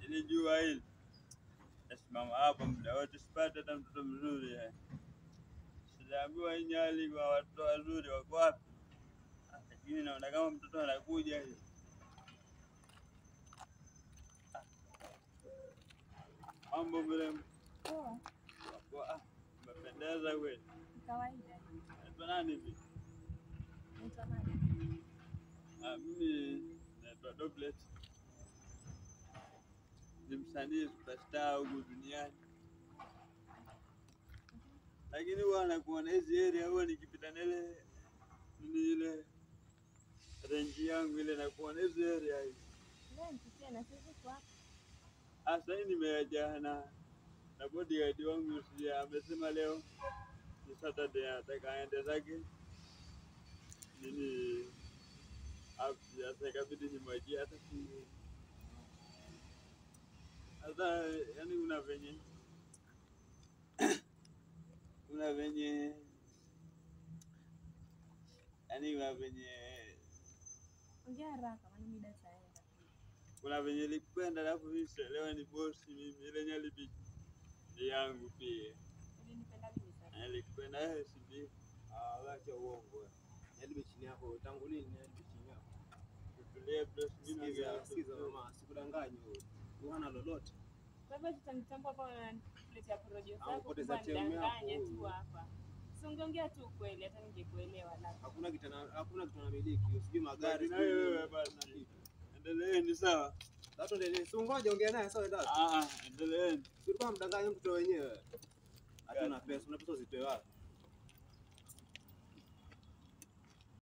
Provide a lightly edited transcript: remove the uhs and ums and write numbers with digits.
Ili jua hili. Nasimama hapa muda wote sipata hata mtoto mzuri. Sijaambiwa Nyali kwa watoto wazuri wako wapi. Lakini naona kama mtoto anakuja hivi. Mambo mrembo. Poa. Poa. Umependeza kweli. Kawaida. Unaitwa nani hivi? Naitwa nani? Mimi naitwa Doblet. Ni msanii superstar huku duniani. Lakini huwa nakuona hizi area huwa nikipita nile ile range yangu ile nakuona hizi area hizi. Leo tena sisi kwa Sasa hii nimeja na bodyguard wangu amesema leo ni Saturday ataka aende zake nini sasa ikabidi nimwajie hata simu. Sasa yani una venye ongea haraka maana muda utaenda. Kuna venye likwenda alafu mimi sielewa ni boss mimi ile Nyali Beach ni yangu pia. Ulinipenda mimi sana. Nilikwenda sidi. Wacha uongo. Nyali Beach ni yako tangu lini Nyali Beach ni yako? Tulie plus mimi Sikiza mama, sikudanganye wewe. Unaona lolote? Kwa hivyo tutamtambua kwa plate ya porojo zako. Kupoteza time yako tu hapa. Ungeongea tu kweli hata ningekuelewa labda. Hakuna kitu namiliki, usijui magari na wewe bana. Endeleeni sawa. Sasa endelee. Si ngoja ongea naye sawa dada. Endeleeni. Tulikuwa mdanganya mtoto wenyewe. Hatuna pesa, una pesa uzitoe wapi?